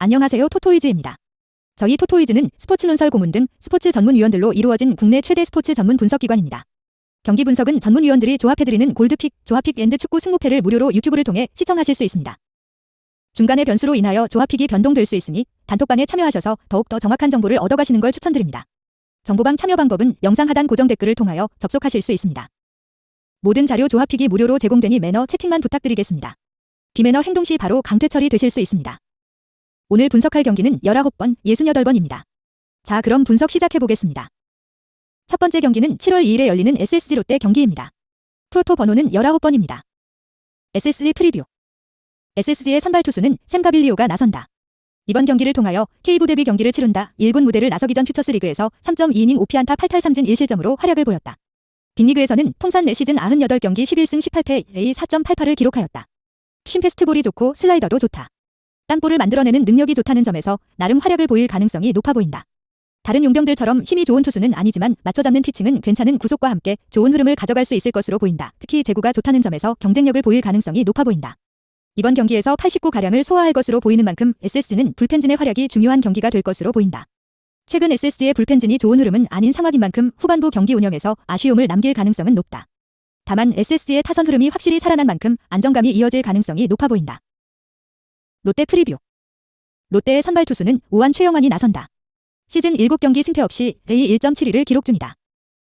안녕하세요. 토토이즈입니다. 저희 토토이즈는 스포츠 논설 고문 등 스포츠 전문위원들로 이루어진 국내 최대 스포츠 전문 분석기관입니다. 경기 분석은 전문위원들이 조합해드리는 골드픽, 조합픽 앤드 축구 승부패를 무료로 유튜브를 통해 시청하실 수 있습니다. 중간의 변수로 인하여 조합픽이 변동될 수 있으니 단톡방에 참여하셔서 더욱더 정확한 정보를 얻어가시는 걸 추천드립니다. 정보방 참여 방법은 영상 하단 고정 댓글을 통하여 접속하실 수 있습니다. 모든 자료 조합픽이 무료로 제공되니 매너 채팅만 부탁드리겠습니다. 비매너 행동 시 바로 강퇴 처리되실 수 있습니다. 오늘 분석할 경기는 19번, 68번입니다. 자, 그럼 분석 시작해보겠습니다. 첫 번째 경기는 7월 2일에 열리는 SSG 롯데 경기입니다. 프로토 번호는 19번입니다. SSG 프리뷰. SSG의 선발 투수는 샘 가빌리오가 나선다. 이번 경기를 통하여 K부 데뷔 경기를 치른다. 1군 무대를 나서기 전 퓨처스리그에서 3.2이닝 5피안타 8탈 3진 1실점으로 활약을 보였다. 빅리그에서는 통산 4시즌 98경기 11승 18패 A 4.88을 기록하였다. 심패스트볼이 좋고 슬라이더도 좋다. 땅볼을 만들어내는 능력이 좋다는 점에서 나름 활약을 보일 가능성이 높아 보인다. 다른 용병들처럼 힘이 좋은 투수는 아니지만 맞춰잡는 피칭은 괜찮은 구속과 함께 좋은 흐름을 가져갈 수 있을 것으로 보인다. 특히 제구가 좋다는 점에서 경쟁력을 보일 가능성이 높아 보인다. 이번 경기에서 89가량을 소화할 것으로 보이는 만큼 SSG는 불펜진의 활약이 중요한 경기가 될 것으로 보인다. 최근 SSG의 불펜진이 좋은 흐름은 아닌 상황인 만큼 후반부 경기 운영에서 아쉬움을 남길 가능성은 높다. 다만 SSG의 타선 흐름이 확실히 살아난 만큼 안정감이 이어질 가능성이 높아 보인다. 롯데 프리뷰. 롯데의 선발 투수는 우완 최영환이 나선다. 시즌 7경기 승패 없이 A 1.71을 기록 중이다.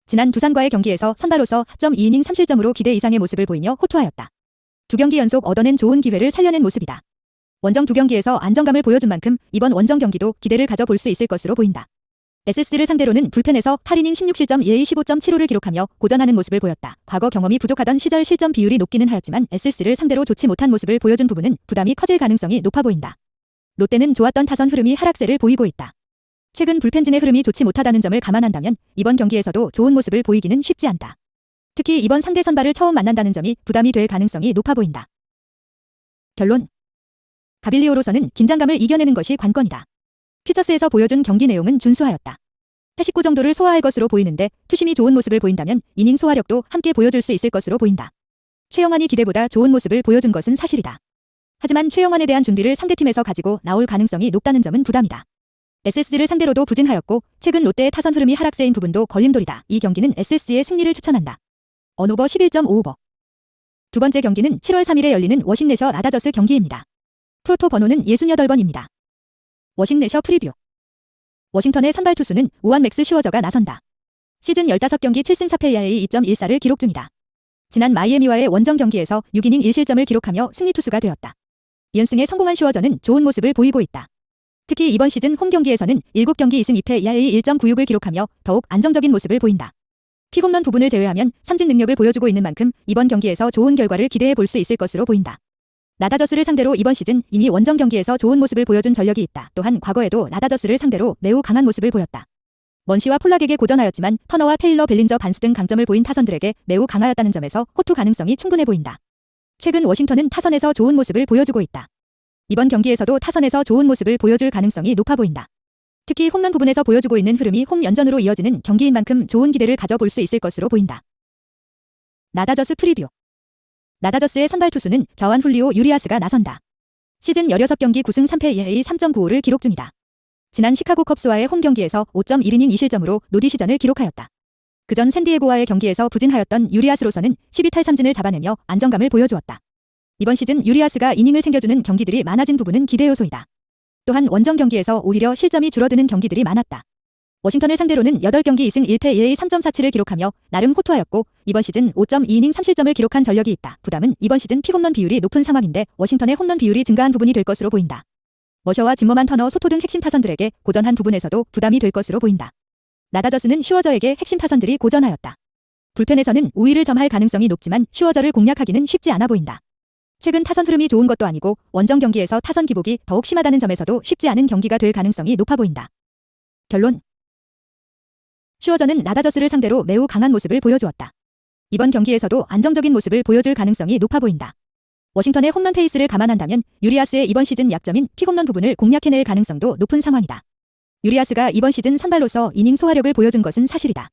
지난 두산과의 경기에서 선발로서 4.2이닝 3실점으로 기대 이상의 모습을 보이며 호투하였다. 2경기 연속 얻어낸 좋은 기회를 살려낸 모습이다. 원정 2경기에서 안정감을 보여준 만큼 이번 원정 경기도 기대를 가져볼 수 있을 것으로 보인다. SSG를 상대로는 불펜에서 8이닝 16실점 EA 15.75를 기록하며 고전하는 모습을 보였다. 과거 경험이 부족하던 시절 실점 비율이 높기는 하였지만 SSG를 상대로 좋지 못한 모습을 보여준 부분은 부담이 커질 가능성이 높아 보인다. 롯데는 좋았던 타선 흐름이 하락세를 보이고 있다. 최근 불펜진의 흐름이 좋지 못하다는 점을 감안한다면 이번 경기에서도 좋은 모습을 보이기는 쉽지 않다. 특히 이번 상대 선발을 처음 만난다는 점이 부담이 될 가능성이 높아 보인다. 결론. 가빌리오로서는 긴장감을 이겨내는 것이 관건이다. 퓨처스에서 보여준 경기 내용은 준수하였다. 89 정도를 소화할 것으로 보이는데 투심이 좋은 모습을 보인다면 이닝 소화력도 함께 보여줄 수 있을 것으로 보인다. 최영환이 기대보다 좋은 모습을 보여준 것은 사실이다. 하지만 최영환에 대한 준비를 상대팀에서 가지고 나올 가능성이 높다는 점은 부담이다. SSG를 상대로도 부진하였고 최근 롯데의 타선 흐름이 하락세인 부분도 걸림돌이다. 이 경기는 SSG의 승리를 추천한다. 언오버 11.5오버. 두 번째 경기는 7월 3일에 열리는 워싱내셔 라다저스 경기입니다. 프로토 번호는 68번입니다. 워싱내셔 프리뷰. 워싱턴의 선발 투수는 우완 맥스 슈어저가 나선다. 시즌 15경기 7승 4패 ERA 2.14를 기록 중이다. 지난 마이애미와의 원정 경기에서 6이닝 1실점을 기록하며 승리 투수가 되었다. 연승에 성공한 슈어저는 좋은 모습을 보이고 있다. 특히 이번 시즌 홈 경기에서는 7경기 2승 2패 ERA 1.96을 기록하며 더욱 안정적인 모습을 보인다. 피홈런 부분을 제외하면 삼진 능력을 보여주고 있는 만큼 이번 경기에서 좋은 결과를 기대해 볼 수 있을 것으로 보인다. 라다저스를 상대로 이번 시즌 이미 원정 경기에서 좋은 모습을 보여준 전력이 있다. 또한 과거에도 라다저스를 상대로 매우 강한 모습을 보였다. 먼시와 폴락에게 고전하였지만 터너와 테일러 벨린저 반스 등 강점을 보인 타선들에게 매우 강하였다는 점에서 호투 가능성이 충분해 보인다. 최근 워싱턴은 타선에서 좋은 모습을 보여주고 있다. 이번 경기에서도 타선에서 좋은 모습을 보여줄 가능성이 높아 보인다. 특히 홈런 부분에서 보여주고 있는 흐름이 홈 연전으로 이어지는 경기인 만큼 좋은 기대를 가져볼 수 있을 것으로 보인다. 라다저스 프리뷰. 라다저스의 선발 투수는 좌완 훌리오 유리아스가 나선다. 시즌 16경기 9승 3패 ERA 3.95를 기록 중이다. 지난 시카고 컵스와의 홈 경기에서 5.1이닝 2실점으로 노디 시전을 기록하였다. 그전 샌디에고와의 경기에서 부진하였던 유리아스로서는 12탈 3진을 잡아내며 안정감을 보여주었다. 이번 시즌 유리아스가 이닝을 챙겨주는 경기들이 많아진 부분은 기대 요소이다. 또한 원정 경기에서 오히려 실점이 줄어드는 경기들이 많았다. 워싱턴을 상대로는 8경기 2승 1패 ERA 3.47을 기록하며 나름 호투하였고 이번 시즌 5.2이닝 3실점을 기록한 전력이 있다. 부담은 이번 시즌 피홈런 비율이 높은 상황인데 워싱턴의 홈런 비율이 증가한 부분이 될 것으로 보인다. 머셔와 짐머만 터너 소토 등 핵심 타선들에게 고전한 부분에서도 부담이 될 것으로 보인다. 라다저스는 슈어저에게 핵심 타선들이 고전하였다. 불펜에서는 우위를 점할 가능성이 높지만 슈어저를 공략하기는 쉽지 않아 보인다. 최근 타선 흐름이 좋은 것도 아니고 원정 경기에서 타선 기복이 더욱 심하다는 점에서도 쉽지 않은 경기가 될 가능성이 높아 보인다. 결론. 슈어저는 라다저스를 상대로 매우 강한 모습을 보여주었다. 이번 경기에서도 안정적인 모습을 보여줄 가능성이 높아 보인다. 워싱턴의 홈런 페이스를 감안한다면 유리아스의 이번 시즌 약점인 피홈런 부분을 공략해낼 가능성도 높은 상황이다. 유리아스가 이번 시즌 선발로서 이닝 소화력을 보여준 것은 사실이다.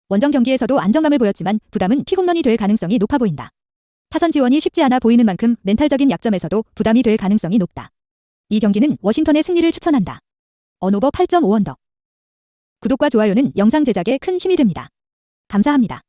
원정 경기에서도 안정감을 보였지만 부담은 피홈런이 될 가능성이 높아 보인다. 타선 지원이 쉽지 않아 보이는 만큼 멘탈적인 약점에서도 부담이 될 가능성이 높다. 이 경기는 워싱턴의 승리를 추천한다. 언오버 8.5언더. 구독과 좋아요는 영상 제작에 큰 힘이 됩니다. 감사합니다.